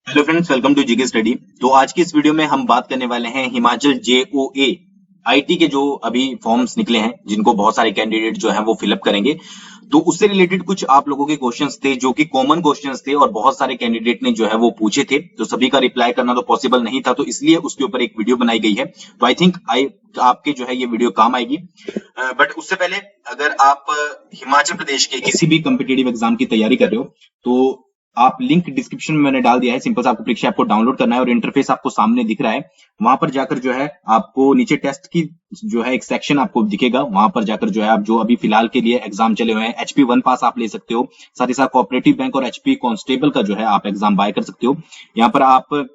Hello friends, welcome to GK study. तो आज की इस वीडियो में हम बात करने वाले हैं हिमाचल जेओए आईटी के जो अभी फॉर्म्स निकले हैं, जिनको बहुत सारे कैंडिडेट जो हैं वो फिलअप करेंगे। तो उससे रिलेटेड कुछ आप लोगों के क्वेश्चंस थे जो कि कॉमन क्वेश्चंस थे और बहुत सारे कैंडिडेट ने जो है वो पूछे थे। तो सभी का रिप्लाई करना तो पॉसिबल नहीं था, तो इसलिए उसके ऊपर एक वीडियो बनाई गई है। तो आई थिंक आपके जो है ये वीडियो काम आएगी। बट उससे पहले, अगर आप हिमाचल प्रदेश के किसी भी कम्पिटेटिव एग्जाम की तैयारी कर रहे हो तो आप लिंक डिस्क्रिप्शन में मैंने डाल दिया है। सिंपल से आपको परीक्षा ऐप को डाउनलोड करना है और इंटरफेस आपको सामने दिख रहा है। वहां पर जाकर जो है आपको नीचे टेस्ट की जो है एक सेक्शन आपको दिखेगा। वहां पर जाकर जो है आप जो अभी फिलहाल के लिए एग्जाम चले हुए हैं, एचपी 1 पास आप ले सकते हो। साथ ही साथ कोऑपरेटिव बैंक और एचपी कांस्टेबल का जो है आप एग्जाम बाय कर सकते हो। यहाँ पर आप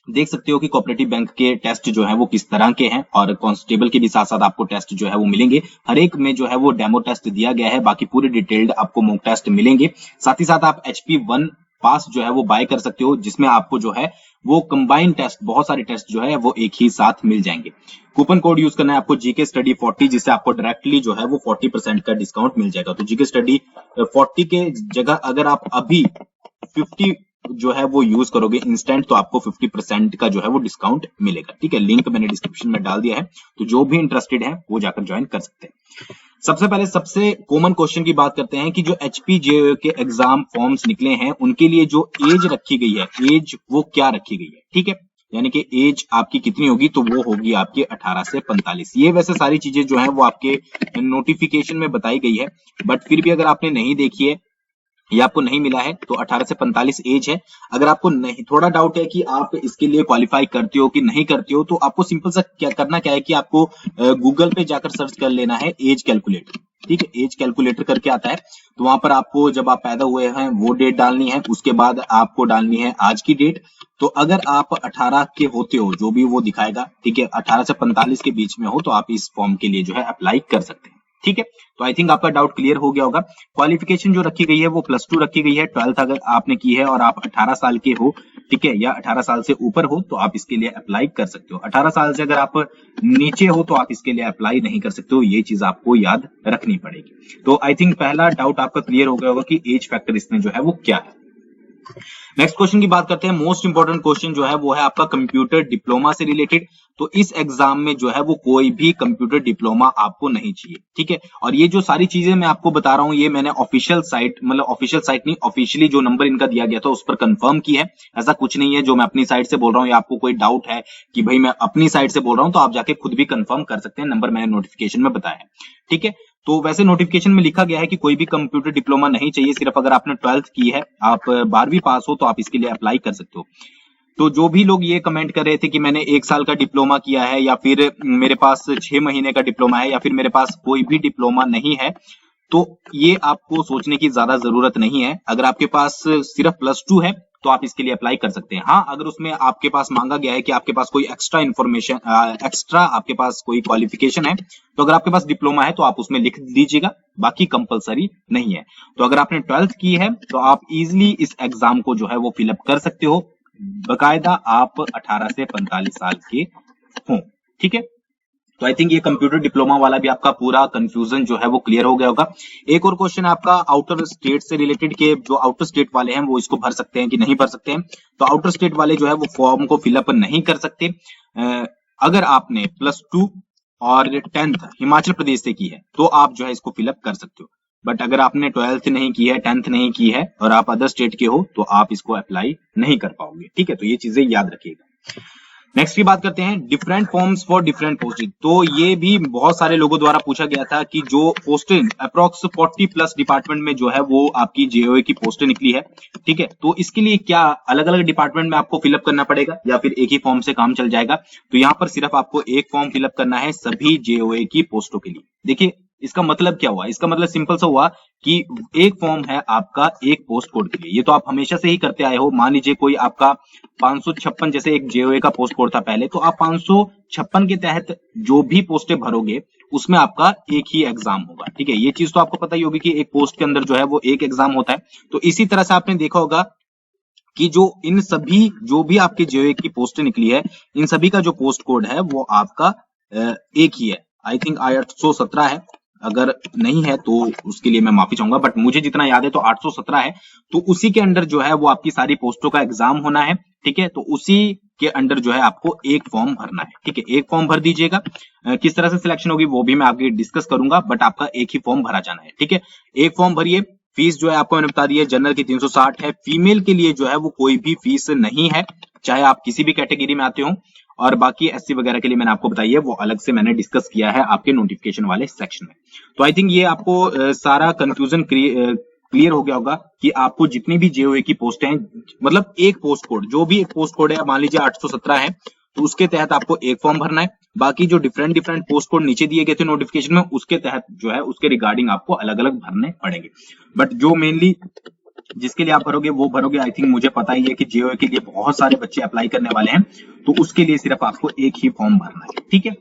देख सकते हो कि कोऑपरेटिव बैंक के टेस्ट जो है वो किस तरह के हैं और कांस्टेबल के भी साथ साथ आपको टेस्ट जो है वो मिलेंगे। हर एक में जो है वो डेमो टेस्ट दिया गया है, बाकी पूरे डिटेल्ड आपको मॉक टेस्ट मिलेंगे। साथ ही साथ आप एचपी 1 पास जो है वो बाय कर सकते हो, जिसमें आपको जो है वो कंबाइंड टेस्ट, बहुत सारे टेस्ट जो है वो एक ही साथ मिल जाएंगे। कूपन कोड यूज करना है आपको जीके स्टडी 40, जिससे आपको डायरेक्टली जो है वो 40% का डिस्काउंट मिल जाएगा। तो जीके स्टडी 40 के जगह अगर आप अभी 50 जो है वो यूज करोगे इंस्टेंट, तो आपको 50% का जो है वो डिस्काउंट मिलेगा। ठीक है, लिंक मैंने डिस्क्रिप्शन में डाल दिया है, तो जो भी इंटरेस्टेड है वो जाकर ज्वाइन कर सकते हैं। सबसे पहले सबसे कॉमन क्वेश्चन की बात करते हैं कि जो एचपी जेओए के एग्जाम फॉर्म्स निकले हैं उनके लिए जो एज रखी गई है, एज वो क्या रखी गई है। ठीक है, यानी कि एज आपकी कितनी होगी, तो वो होगी आपकी 18 से 45। ये वैसे सारी चीजें जो है वो आपके नोटिफिकेशन में बताई गई है, बट फिर भी अगर आपने नहीं देखी है ये आपको नहीं मिला है तो 18 से 45 एज है। अगर आपको नहीं, थोड़ा डाउट है कि आप इसके लिए क्वालिफाई करते हो कि नहीं करते हो, तो आपको सिंपल सा क्या है कि आपको गूगल पे जाकर सर्च कर लेना है एज कैलकुलेटर। ठीक है, एज कैलकुलेटर करके आता है, तो वहां पर आपको जब आप पैदा हुए हैं वो डेट डालनी है, उसके बाद आपको डालनी है आज की डेट। तो अगर आप 18 के होते हो, जो भी वो दिखाएगा, ठीक है, 18 से 45 के बीच में हो, तो आप इस फॉर्म के लिए जो है अप्लाई कर सकते हैं। ठीक है, तो आई थिंक आपका डाउट क्लियर हो गया होगा। क्वालिफिकेशन जो रखी गई है वो +2 रखी गई है। 12th अगर आपने की है और आप 18 साल के हो, ठीक है, या 18 साल से ऊपर हो, तो आप इसके लिए अप्लाई कर सकते हो। 18 साल से अगर आप नीचे हो तो आप इसके लिए अप्लाई नहीं कर सकते हो। ये चीज आपको याद रखनी पड़ेगी। तो आई थिंक पहला डाउट आपका क्लियर हो गया होगा कि एज फैक्टर इसमें जो है वो क्या है। नेक्स्ट क्वेश्चन की बात करते हैं। मोस्ट इंपोर्टेंट क्वेश्चन जो है वो है आपका कंप्यूटर डिप्लोमा से रिलेटेड। तो इस एग्जाम में जो है वो कोई भी कंप्यूटर डिप्लोमा आपको नहीं चाहिए। ठीक है, और ये जो सारी चीजें मैं आपको बता रहा हूं ये मैंने ऑफिशियल साइट, मतलब ऑफिशियल साइट नहीं, ऑफिशियली जो नंबर इनका दिया गया था उस पर कंफर्म की है। ऐसा कुछ नहीं है जो मैं अपनी साइड से बोल रहा हूं या आपको कोई डाउट है कि भाई मैं अपनी साइड से बोल रहा हूं, तो आप जाके खुद भी कंफर्म कर सकते हैं। नंबर मैंने नोटिफिकेशन में बताया है। ठीक है, तो वैसे नोटिफिकेशन में लिखा गया है कि कोई भी कंप्यूटर डिप्लोमा नहीं चाहिए, सिर्फ अगर आपने 12th की है, आप 12वीं पास हो, तो आप इसके लिए अप्लाई कर सकते हो। तो जो भी लोग ये कमेंट कर रहे थे कि मैंने 1 साल का डिप्लोमा किया है, या फिर मेरे पास 6 महीने का डिप्लोमा है, या फिर मेरे पास कोई भी डिप्लोमा नहीं है, तो ये आपको सोचने की ज्यादा जरूरत नहीं है। अगर आपके पास सिर्फ +2 है तो आप इसके लिए अप्लाई कर सकते हैं। हाँ, अगर उसमें आपके पास मांगा गया है कि आपके पास कोई एक्स्ट्रा इन्फॉर्मेशन, एक्स्ट्रा आपके पास कोई क्वालिफिकेशन है, तो अगर आपके पास डिप्लोमा है तो आप उसमें लिख दीजिएगा, बाकी कंपलसरी नहीं है। तो अगर आपने 12th की है तो आप इजिली इस एग्जाम को जो है वो फिलअप कर सकते हो, बकायदा आप 18 से 45 साल के हो। ठीक है, तो आई थिंक ये कंप्यूटर डिप्लोमा वाला भी आपका पूरा कंफ्यूजन जो है वो क्लियर हो गया होगा। एक और क्वेश्चन आपका आउटर स्टेट से रिलेटेड के जो आउटर स्टेट वाले हैं वो इसको भर सकते हैं कि नहीं भर सकते हैं। तो आउटर स्टेट वाले जो है वो फॉर्म को फिलअप नहीं कर सकते। अगर आपने +2 और 10th हिमाचल प्रदेश से की है तो आप जो है इसको फिलअप कर सकते हो। बट अगर आपने 12th नहीं की है, 10th नहीं की है और आप अदर स्टेट के हो, तो आप इसको अप्लाई नहीं कर पाओगे। ठीक है, तो ये चीजें याद रखिएगा। नेक्स्ट की बात करते हैं different forms for different posting. तो ये भी बहुत सारे लोगों द्वारा पूछा गया था कि जो पोस्टिंग अप्रोक्स 40+ डिपार्टमेंट में जो है वो आपकी जेओए की पोस्टें निकली है। ठीक है, तो इसके लिए क्या अलग अलग डिपार्टमेंट में आपको फिलअप करना पड़ेगा या फिर एक ही फॉर्म से काम चल जाएगा? तो यहाँ पर सिर्फ आपको एक फॉर्म फिलअप करना है सभी जेओए की पोस्टों के लिए। देखिए, इसका मतलब क्या हुआ? इसका मतलब सिंपल सा हुआ कि एक फॉर्म है आपका एक पोस्ट कोड के लिए। ये तो आप हमेशा से ही करते आए हो। मान लीजिए कोई आपका 556 जैसे एक जेओए का पोस्ट कोड था पहले, तो आप 556 के तहत जो भी पोस्टें भरोगे उसमें आपका एक ही एग्जाम होगा। ठीक है, ये चीज तो आपको पता ही होगी कि एक पोस्ट के अंदर जो है वो एक एग्जाम होता है। तो इसी तरह से आपने देखा होगा कि जो इन सभी जो भी आपके जेओए की पोस्टें निकली है, इन सभी का जो पोस्ट कोड है वो आपका एक ही है। आई थिंक 817 है। अगर नहीं है तो उसके लिए मैं माफी चाहूंगा, बट मुझे जितना याद है तो 817 है। तो उसी के अंडर जो है वो आपकी सारी पोस्टों का एग्जाम होना है, ठीक है। तो उसी के अंडर जो है आपको एक फॉर्म भरना है, ठीक है। एक फॉर्म भर दीजिएगा। किस तरह से सिलेक्शन होगी वो भी मैं आगे डिस्कस करूंगा, बट आपका एक ही फॉर्म भरा जाना है, ठीक है। एक फॉर्म भरिए। फीस जो है आपको मैंने बता दी है, जनरल की 360 है। फीमेल के लिए जो है वो कोई भी फीस नहीं है, चाहे आप किसी भी कैटेगरी में आते हो। और बाकी एससी वगैरह के लिए मैंने आपको बताई है, वो अलग से मैंने डिस्कस किया है आपके नोटिफिकेशन वाले सेक्शन में। तो आई थिंक ये आपको सारा कंफ्यूजन क्लियर हो गया होगा कि आपको जितनी भी जेओए की पोस्ट हैं, मतलब एक पोस्ट कोड, जो भी एक पोस्ट कोड है, मान लीजिए 817 है, तो उसके तहत आपको एक फॉर्म भरना है। बाकी जो डिफरेंट डिफरेंट पोस्ट कोड नीचे दिए गए थे नोटिफिकेशन में, उसके तहत जो है उसके रिगार्डिंग आपको अलग अलग भरने पड़ेंगे। बट जो मेनली जिसके लिए आप भरोगे वो भरोगे, आई थिंक मुझे पता ही है कि जेओए के लिए बहुत सारे बच्चे अप्लाई करने वाले हैं, तो उसके लिए सिर्फ आपको एक ही फॉर्म भरना है, ठीक है।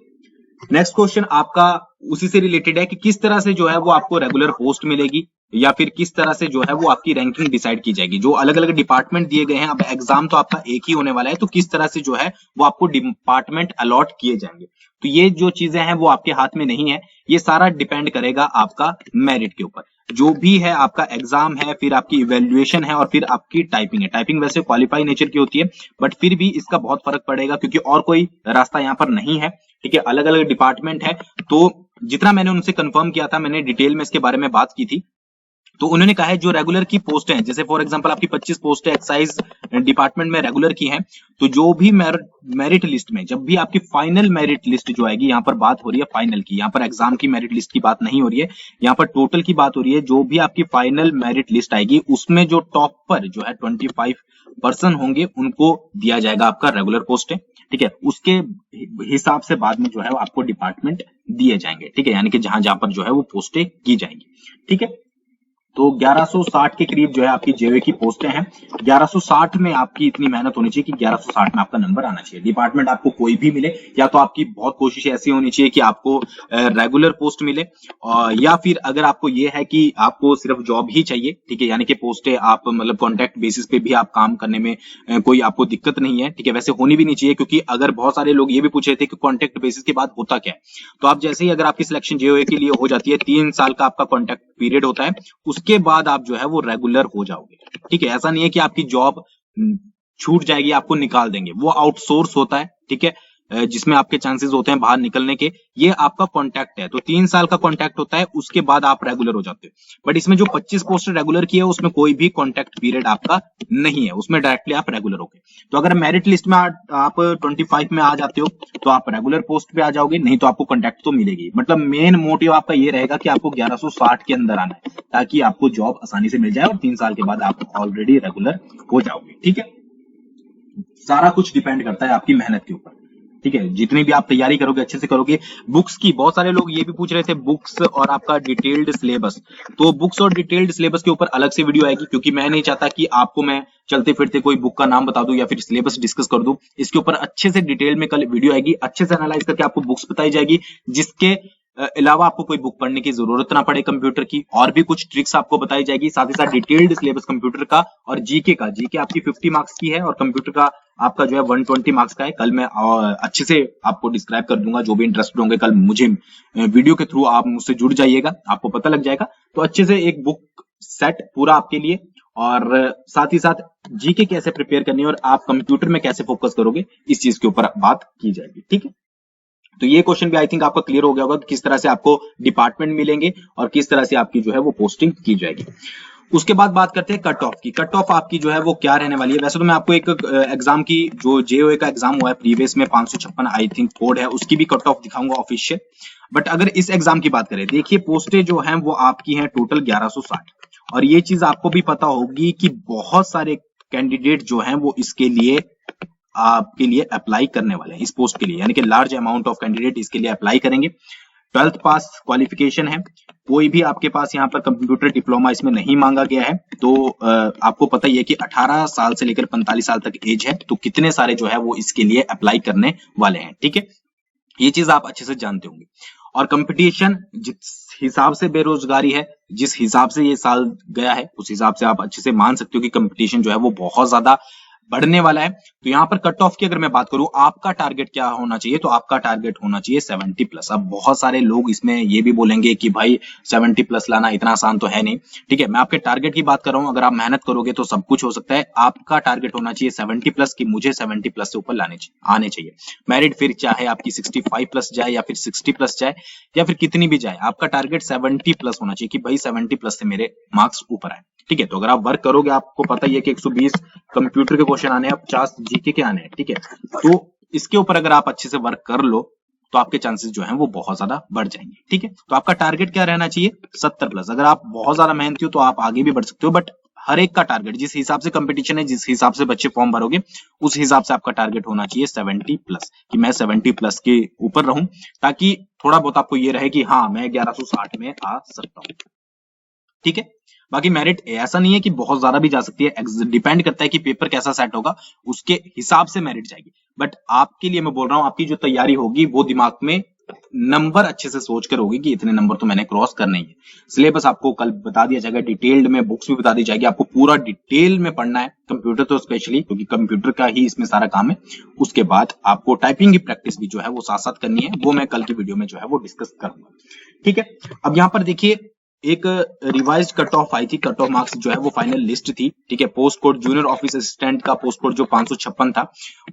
नेक्स्ट क्वेश्चन आपका उसी से रिलेटेड है कि किस तरह से जो है वो आपको रेगुलर पोस्ट मिलेगी, या फिर किस तरह से जो है वो आपकी रैंकिंग डिसाइड की जाएगी। जो अलग अलग डिपार्टमेंट दिए गए हैं, अब एग्जाम तो आपका एक ही होने वाला है, तो किस तरह से जो है वो आपको डिपार्टमेंट अलॉट किए जाएंगे। तो ये जो चीजें हैं वो आपके हाथ में नहीं है, ये सारा डिपेंड करेगा आपका मेरिट के ऊपर। जो भी है आपका एग्जाम है, फिर आपकी इवेल्युएशन है, और फिर आपकी टाइपिंग है। टाइपिंग वैसे क्वालिफाई नेचर की होती है, बट फिर भी इसका बहुत फर्क पड़ेगा, क्योंकि और कोई रास्ता यहाँ पर नहीं है, ठीक है। अलग अलग डिपार्टमेंट है। तो जितना मैंने उनसे कंफर्म किया था, मैंने डिटेल में इसके बारे में बात की थी, तो उन्होंने कहा है जो रेगुलर की पोस्ट है, जैसे फॉर एग्जांपल आपकी 25 पोस्ट है एक्साइज डिपार्टमेंट में रेगुलर की हैं, तो जो भी मेरिट लिस्ट में, जब भी आपकी फाइनल मेरिट लिस्ट जो आएगी, यहाँ पर बात हो रही है फाइनल की, यहाँ पर एग्जाम की मेरिट लिस्ट की बात नहीं हो रही है, यहाँ पर टोटल की बात हो रही है। जो भी आपकी फाइनल मेरिट लिस्ट आएगी, उसमें जो टॉप पर जो है 25% होंगे, उनको दिया जाएगा आपका रेगुलर पोस्ट है, ठीक है। उसके हिसाब से बाद में जो है आपको डिपार्टमेंट दिए जाएंगे, ठीक है, यानी कि जहां जहां पर जो है वो पोस्टें की जाएंगी, ठीक है। तो 1160 के करीब जो है आपकी जेओए की पोस्टें हैं। 1160 में आपकी इतनी मेहनत होनी चाहिए कि 1160 में आपका नंबर आना चाहिए। डिपार्टमेंट आपको कोई भी मिले, या तो आपकी बहुत कोशिश ऐसी होनी चाहिए कि आपको रेगुलर पोस्ट मिले, या फिर अगर आपको ये है कि आपको सिर्फ जॉब ही चाहिए, ठीक है, यानी कि पोस्टें आप मतलब कॉन्ट्रैक्ट बेसिस पे भी आप काम करने में कोई आपको दिक्कत नहीं है, ठीक है। वैसे होनी भी नहीं चाहिए, क्योंकि अगर बहुत सारे लोग ये भी पूछ रहे थे कि कॉन्ट्रैक्ट बेसिस के बाद होता क्या है, तो आप जैसे ही अगर आपकी सिलेक्शन जेओए के लिए हो जाती है, 3 साल का आपका कॉन्ट्रैक्ट पीरियड होता है, उसके बाद आप जो है वो रेगुलर हो जाओगे, ठीक है। ऐसा नहीं है कि आपकी जॉब छूट जाएगी, आपको निकाल देंगे, वो आउटसोर्स होता है, ठीक है, जिसमें आपके चांसेस होते हैं बाहर निकलने के। ये आपका कॉन्ट्रैक्ट है, तो 3 साल का कॉन्ट्रैक्ट होता है, उसके बाद आप रेगुलर हो जाते हो। बट इसमें जो 25 पोस्ट रेगुलर की है, उसमें कोई भी कॉन्ट्रैक्ट पीरियड आपका नहीं है, उसमें डायरेक्टली आप रेगुलर हो गए। तो अगर मेरिट लिस्ट में आप 25 में आ जाते हो, तो आप रेगुलर पोस्ट पे आ जाओगे, नहीं तो आपको कॉन्ट्रैक्ट तो मिलेगी। मतलब मेन मोटिव आपका ये रहेगा कि आपको 1160 के अंदर आना है, ताकि आपको जॉब आसानी से मिल जाए, और 3 साल के बाद आप ऑलरेडी रेगुलर हो जाओगे, ठीक है। सारा कुछ डिपेंड करता है आपकी मेहनत के ऊपर, ठीक है। जितनी भी आप तैयारी करोगे, अच्छे से करोगे। बुक्स की बहुत सारे लोग ये भी पूछ रहे थे, बुक्स और आपका डिटेल्ड सिलेबस। तो बुक्स और डिटेल्ड सिलेबस के ऊपर अलग से वीडियो आएगी, क्योंकि मैं नहीं चाहता कि आपको मैं चलते फिरते कोई बुक का नाम बता दूं या फिर सिलेबस डिस्कस कर दूं। इसके ऊपर अच्छे से डिटेल में कल वीडियो आएगी, अच्छे से एनालाइज करके आपको बुक्स बताई जाएगी, जिसके अलावा आपको कोई बुक पढ़ने की जरूरत ना पड़े कंप्यूटर की, और भी कुछ ट्रिक्स आपको बताई जाएगी। साथ ही साथ डिटेल्ड सिलेबस कंप्यूटर का और जीके का। जीके आपकी 50 मार्क्स की है, और कंप्यूटर का आपका जो है 120 मार्क्स का है। कल मैं अच्छे से आपको डिस्क्राइब कर दूंगा। जो भी इंटरेस्टेड होंगे, कल मुझे वीडियो के थ्रू आप मुझसे जुड़ जाइएगा, आपको पता लग जाएगा। तो अच्छे से एक बुक सेट पूरा आपके लिए, और साथ ही साथ जीके कैसे प्रिपेयर करनी है और आप कंप्यूटर में कैसे फोकस करोगे, इस चीज के ऊपर बात की जाएगी, ठीक है। तो ये क्वेश्चन भी आई थिंक आपका क्लियर हो गया होगा कि किस तरह से आपको डिपार्टमेंट मिलेंगे और किस तरह से आपकी जो है वो पोस्टिंग की जाएगी। उसके बाद बात करते हैं कट ऑफ की। कट ऑफ आपकी जो है वो क्या रहने वाली है। वैसे तो मैं आपको एक एग्जाम की, जो जेओए का एग्जाम हुआ है प्रीवियस में, 556 आई थिंक कोड है, उसकी भी कट ऑफ दिखाऊंगा ऑफिशियल। बट अगर इस एग्जाम की बात करें, देखिए पोस्टें जो हैं वो आपकी हैं टोटल 1160, और ये चीज आपको भी पता होगी कि बहुत सारे कैंडिडेट जो हैं वो इसके लिए आपके लिए अप्लाई करने वाले हैं, इस पोस्ट के लिए, यानी कि लार्ज अमाउंट ऑफ कैंडिडेट इसके लिए अप्लाई करेंगे। 12th पास क्वालिफिकेशन है, कोई भी आपके पास यहाँ पर कंप्यूटर डिप्लोमा इसमें नहीं मांगा गया है। तो आपको पता ही है कि 18 साल से लेकर 45 साल तक एज है, तो कितने सारे जो है वो इसके लिए अप्लाई करने वाले हैं, ठीक है। ये चीज आप अच्छे से जानते होंगे। और कंपटीशन जिस हिसाब से बेरोजगारी है, जिस हिसाब से ये साल गया है, उस हिसाब से आप अच्छे से मान सकते हो कि कंपटीशन जो है वो बहुत ज्यादा बढ़ने वाला है। तो यहाँ पर कट ऑफ की अगर मैं बात करूं, आपका टारगेट क्या होना चाहिए, तो आपका टारगेट होना चाहिए 70 प्लस। अब बहुत सारे लोग इसमें ये भी बोलेंगे कि भाई 70 प्लस लाना इतना आसान तो है नहीं, ठीक है। मैं आपके टारगेट की बात कर रहा हूं, अगर आप मेहनत करोगे तो सब कुछ हो सकता है। आपका टारगेट होना चाहिए 70 प्लस, की मुझे 70 प्लस से ऊपर आने चाहिए मेरिट, फिर चाहे आपकी 65 प्लस जाए या फिर 60 प्लस जाए या फिर कितनी भी जाए, आपका टारगेट 70 प्लस होना चाहिए कि भाई 70 प्लस से मेरे मार्क्स ऊपर आए, ठीक है। तो अगर आप वर्क करोगे, आपको पता ही है कि 120 कंप्यूटर के क्वेश्चन आने हैं, 50 जीके के आने हैं, ठीक है। तो इसके ऊपर अगर आप अच्छे से वर्क कर लो तो आपके चांसेस जो हैं वो बहुत ज्यादा बढ़ जाएंगे, ठीक है। तो आपका टारगेट क्या रहना चाहिए, 70 प्लस। अगर आप बहुत ज्यादा मेहनती हो तो आप आगे भी बढ़ सकते हो, बट हर एक का टारगेट, जिस हिसाब से कंपटीशन है, जिस हिसाब से बच्चे फॉर्म भरोगे, उस हिसाब से आपका टारगेट होना चाहिए 70 प्लस, कि मैं 70 प्लस के ऊपर रहूं, ताकि थोड़ा बहुत आपको ये रहे कि हाँ मैं 1160 में आ सकता हूं, ठीक है। बाकी मेरिट ऐसा नहीं है कि बहुत ज्यादा भी जा सकती है, डिपेंड करता है कि पेपर कैसा सेट होगा, उसके हिसाब से मेरिट जाएगी। बट आपके लिए मैं बोल रहा हूं, आपकी जो तैयारी होगी वो दिमाग में नंबर अच्छे से सोच कर होगी कि इतने नंबर तो मैंने क्रॉस करने ही है। सिलेबस आपको कल बता दिया जाएगा डिटेल्ड में, बुक्स भी बता दी जाएगी, आपको पूरा डिटेल में पढ़ना है, कंप्यूटर तो स्पेशली, क्योंकि कंप्यूटर का ही इसमें सारा काम है। उसके बाद आपको टाइपिंग की प्रैक्टिस भी जो है वो साथ साथ करनी है, वो मैं कल की वीडियो में जो है वो डिस्कस करूंगा, ठीक है। अब यहाँ पर देखिए, एक रिवाइज्ड कट ऑफ आई थी, कट ऑफ मार्क्स जो है वो फाइनल लिस्ट थी, ठीक है। Post code junior office assistant का पोस्ट कोड जो 556 था,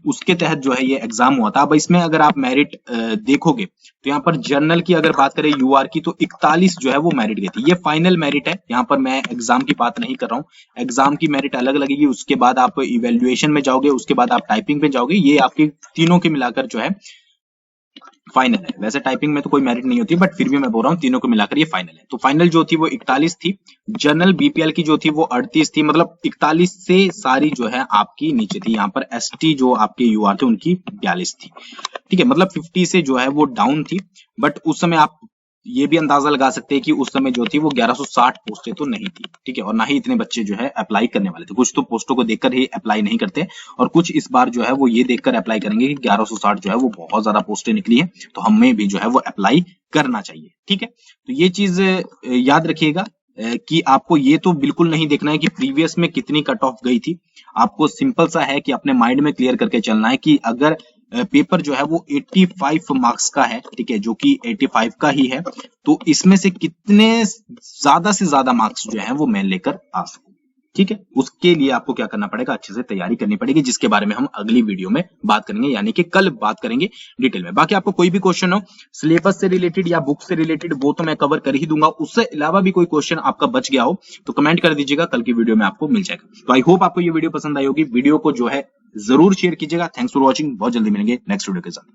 उसके तहत जो है ये एग्जाम हुआ था। अब इसमें अगर आप मेरिट देखोगे तो यहाँ पर जर्नल की अगर बात करें यूआर की, तो 41 जो है वो मेरिट गई थी। ये फाइनल मेरिट है, यहाँ पर मैं एग्जाम की बात नहीं कर रहा हूँ। एग्जाम की मेरिट अलग लगेगी, उसके बाद आप इवेल्युएशन में जाओगे, उसके बाद आप टाइपिंग पे जाओगे, ये आपकी तीनों के मिलाकर जो है फाइनल है। वैसे टाइपिंग में तो कोई मेरिट नहीं होती, बट फिर भी मैं बोल रहा हूँ तीनों को मिलाकर ये फाइनल है। तो फाइनल जो थी वो 41 थी, जनरल बीपीएल की जो थी वो 38 थी, मतलब 41 से सारी जो है आपकी नीचे थी। यहाँ पर एसटी जो आपके यूआर थे उनकी 42 थी, ठीक है, मतलब 50 से जो है वो डाउन थी। बट उस समय आप ये भी अंदाजा लगा सकते हैं कि उस समय जो थी वो 1160 पोस्टें तो नहीं थी, ठीक है, और ना ही इतने बच्चे जो है अप्लाई करने वाले थे। कुछ तो पोस्टों को देखकर ही अप्लाई नहीं करते, और कुछ इस बार जो है वो ये देखकर अप्लाई करेंगे कि 1160 जो है वो बहुत ज्यादा पोस्टें निकली है, तो हमें भी जो है वो अप्लाई करना चाहिए, ठीक है। तो ये चीज याद रखिएगा कि आपको ये तो बिल्कुल नहीं देखना है कि प्रीवियस में कितनी कट ऑफ गई थी। आपको सिंपल सा है कि अपने माइंड में क्लियर करके चलना है कि अगर पेपर जो है वो 85 मार्क्स का है, ठीक है, जो कि 85 का ही है, तो इसमें से कितने ज्यादा से ज्यादा मार्क्स जो है वो मैं लेकर आ सकूं, ठीक है। उसके लिए आपको क्या करना पड़ेगा, अच्छे से तैयारी करनी पड़ेगी, जिसके बारे में हम अगली वीडियो में बात करेंगे, यानी कि कल बात करेंगे डिटेल में। बाकी आपको कोई भी क्वेश्चन हो सिलेबस से रिलेटेड या बुक से रिलेटेड, वो तो मैं कवर कर ही दूंगा। उससे अलावा भी कोई क्वेश्चन आपका बच गया हो तो कमेंट कर दीजिएगा, कल की वीडियो में आपको मिल जाएगा। तो आई होप आपको ये वीडियो पसंद आई होगी। वीडियो को जो है जरूर शेयर कीजिएगा। थैंक्स फॉर वॉचिंग, बहुत जल्दी मिलेंगे नेक्स्ट वीडियो के साथ।